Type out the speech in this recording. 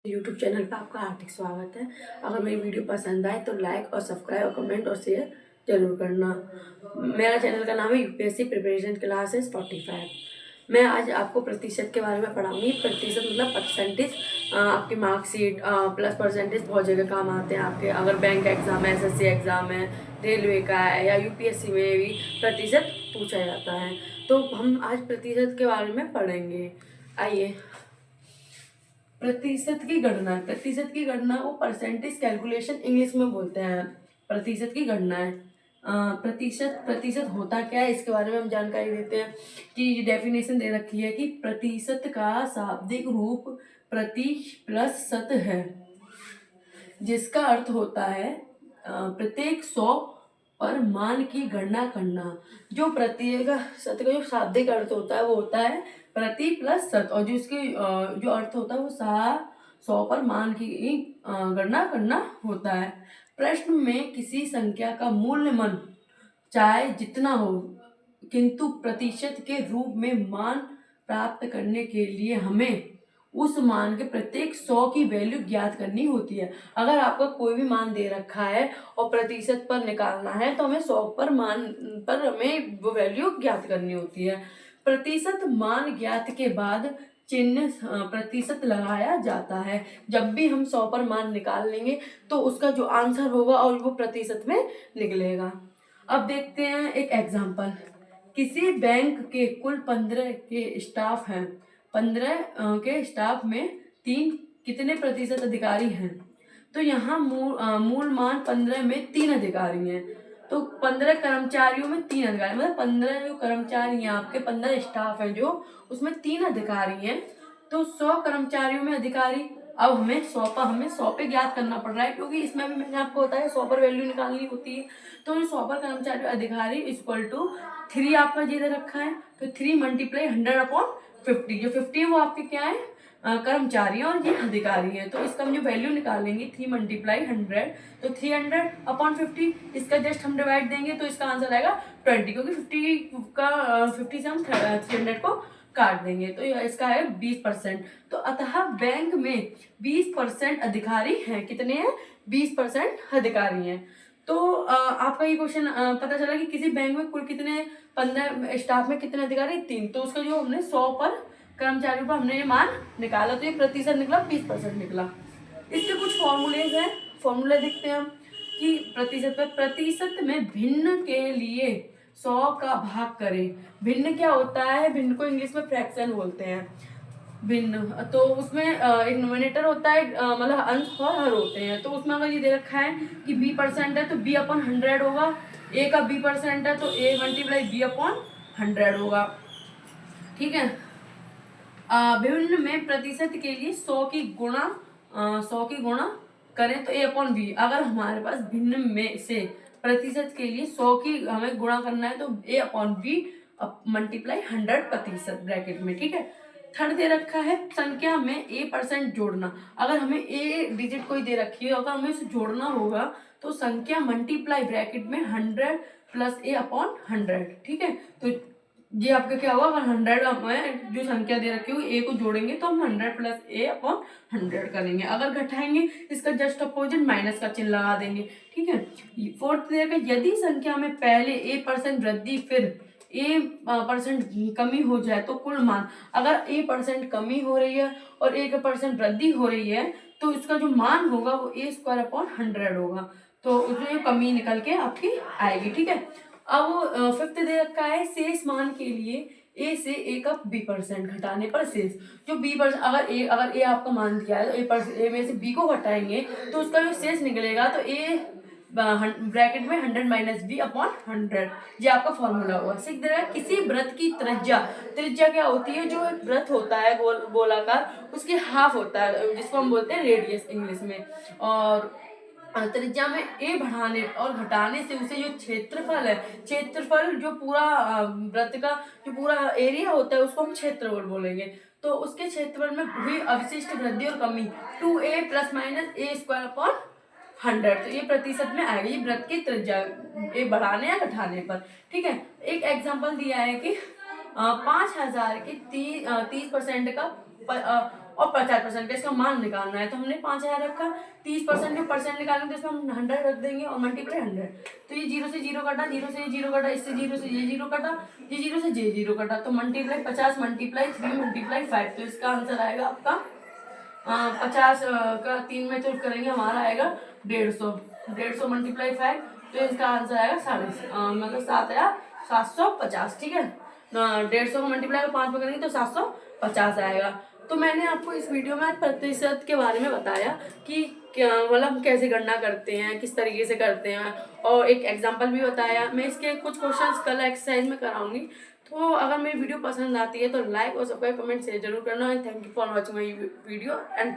YouTube channel पर आपका हार्दिक स्वागत है। अगर मेरी वीडियो पसंद आए तो लाइक और सब्सक्राइब और कमेंट और शेयर जरूर करना। मेरा चैनल का नाम है यूपीएससी प्रिपरेशन क्लासेस 45। मैं आज आपको प्रतिशत के बारे में पढ़ाऊंगी। प्रतिशत मतलब परसेंटेज। आपकी मार्कशीट प्लस परसेंटेज बहुत जगह काम आते हैं आपके। अगर बैंक एग्जाम है, एसएससी एग्जाम है, रेलवे का है या यूपीएससी में भी प्रतिशत पूछा जाता है। तो हम आज प्रतिशत के बारे में पढ़ेंगे। आइए, प्रतिशत की गणना वो परसेंटेज कैलकुलेशन इंग्लिश में बोलते हैं। प्रतिशत की गणना है। प्रतिशत होता क्या है इसके बारे में हम जानकारी देते हैं कि डेफिनेशन दे रखी है कि प्रतिशत का शाब्दिक रूप प्रति प्लस शत है, जिसका अर्थ होता है प्रत्येक 100 पर मान की गणना करना। जो प्रत्येक शत का जो शाब्दिक अर्थ होता है वो होता है प्रति प्लस शत, और जो इसके जो अर्थ होता है वो 100 पर मान की गणना करना होता है। प्रश्न में किसी संख्या का मूल्य मन चाहे जितना हो, किंतु प्रतिशत के रूप में मान प्राप्त करने के लिए हमें उस मान के प्रत्येक 100 की वैल्यू ज्ञात करनी होती है। अगर आपका कोई भी मान दे रखा है और प्रतिशत पर निकालना है तो हमें 100 पर मान पर हमें वो वैल्यू ज्ञात करनी होती है। प्रतिशत मान ज्ञात के बाद चिन्ह प्रतिशत लगाया जाता है। जब भी हम 100 पर मान निकाल लेंगे तो उसका जो आंसर होगा और वो प्रतिशत में निकलेगा। अब देखते हैं एक एग्जाम्पल। किसी बैंक के कुल 15 के स्टाफ हैं। 15 के स्टाफ में कितने प्रतिशत अधिकारी हैं? तो यहाँ मूल मान 15 में 3 अधिकारी हैं। तो 15 कर्मचारियों में 3 अधिकारी, मतलब 15 जो कर्मचारी हैं आपके, 15 स्टाफ हैं जो, उसमें 3 अधिकारी हैं। तो 100 कर्मचारियों में अधिकारी। अब हमें 100 पे ज्ञात करना पड़ रहा है, क्योंकि इसमें भी मैंने आपको बताया 100 पर वैल्यू निकालनी होती है। तो 100 पर कर्मचारी अधिकारी इक्वल टू 3 आपका जे दे रखा है। तो 3 मल्टीप्लाई 100/50। जो 50 वो आपके क्या है, कर्मचारी और ये अधिकारी है। तो इसका हम जो वैल्यू निकालेंगे 3 मल्टीप्लाई 100, तो 300/50। इसका जस्ट हम डिवाइड देंगे तो इसका आंसर आएगा 20, क्योंकि 50 से हम 300 को काट देंगे तो इसका है 20%। तो अतः बैंक में 20% अधिकारी हैं। कितने हैं? 20% अधिकारी हैं। तो आपका ये क्वेश्चन पता चला कि किसी बैंक में कुल कितने 15 स्टाफ में कितने अधिकारी? 3। तो उसका जो हमने 100 पर कर्मचारियों पर हमने ये मान निकाला तो ये प्रतिशत निकला 20% निकला। इसके कुछ फॉर्मूलेज हैं, फॉर्मूला देखते हैं हम कि प्रतिशत में भिन्न के लिए 100 का भाग करें। भिन्न क्या होता है? भिन्न को इंग्लिश में फ्रैक्शन बोलते हैं। भिन्न तो उसमें एक नोमिनेटर होता है, मतलब अंश और हर होते हैं। तो उसमें अगर ये दे रखा है कि b% है तो b/100 होगा। a का b% है तो a मल्टीप्लाई b/100 होगा। ठीक है। विभिन्न में प्रतिशत के लिए 100 की गुणा करें तो a/b। अगर हमारे पास भिन्न में से प्रतिशत के लिए 100 की हमें गुणा करना है तो a/b मल्टीप्लाई 100% ब्रैकेट में। ठीक है। थर्ड दे रखा है संख्या में a% जोड़ना। अगर हमें a डिजिट कोई दे रखी है, अगर हमें इसे जोड़ना होगा तो संख्या मल्टीप्लाई ब्रैकेट में 100 प्लस a/100। ठीक है। तो ये आपका क्या होगा? 100 हमें जो संख्या दे रखी है ए को जोड़ेंगे तो हम 100 प्लस a/100 करेंगे। अगर घटाएंगे इसका जस्ट अपोजिट माइनस का चिन्ह लगा देंगे। ठीक है। फोर्थ दे रखा है यदि संख्या में पहले a% वृद्धि फिर a% कमी हो जाए तो कुल मान। अगर a% कमी हो रही है और 1% वृद्धि हो रही है तो इसका जो मान होगा वो a² 100 होगा। तो उसमें कमी निकल के आपकी आएगी। ठीक है। अब फिफ्थ दे रखा है शेष मान के लिए a से a का b% घटाने पर शेष। जो b% अगर a आपका मान दिया है तो a में से b को घटाएंगे तो उसका जो शेष निकलेगा तो a ब्रैकेट में 100 माइनस b/100। ये आपका फॉर्मूला हुआ। सिक्स दे रहा है किसी वृत्त की त्रिज्या क्या होती है? जो एक वृत्त होता है गोलाकार, उसकी हाफ होता है जिसको हम बोलते हैं रेडियस इंग्लिश में। और त्रिज्या में a बढ़ाने और घटाने से उसे जो क्षेत्रफल है, क्षेत्रफल जो पूरा वृत्त का जो पूरा एरिया होता है उसको हम क्षेत्रफल बोलेंगे। तो उसके क्षेत्रफल में हुई अवशिष्ट वृद्धि और कमी 2a ± a²/100। तो ये प्रतिशत में आएगी। ये वृत्त की त्रिज्या a बढ़ाने या घटाने पर। ठीक है। एक एग्जाम्पल दिया है कि 5000 के 30% का और 50% का इसका मान निकालना है। तो हमने 5000 रखा, 30% जो परसेंट निकालेंगे तो इसमें हम 100 रख देंगे और मल्टीप्लाई 100। तो ये 0 से 0 कटा, 0 से ये 0 कटा, इससे 0 से ये 0 कटा, ये 0 से ये 0 कटा, तो मल्टीप्लाई 50 मल्टीप्लाई 3 मल्टीप्लाई 5। तो इसका आंसर आएगा आपका 50 का 3 में तो करेंगे हमारा आएगा 150, 150 मल्टीप्लाई 5, तो इसका आंसर आएगा 7,750। ठीक है, 150 को मल्टीप्लाई 5 में करेंगे तो 750 आएगा। तो मैंने आपको इस वीडियो में प्रतिशत के बारे में बताया कि क्या मतलब कैसे गणना करते हैं, किस तरीके से करते हैं, और एक एग्जांपल भी बताया। मैं इसके कुछ क्वेश्चंस कल एक्सरसाइज में कराऊंगी। तो अगर मेरी वीडियो पसंद आती है तो लाइक और सब्सक्राइब कमेंट शेयर जरूर करना। Thank you for watching my video and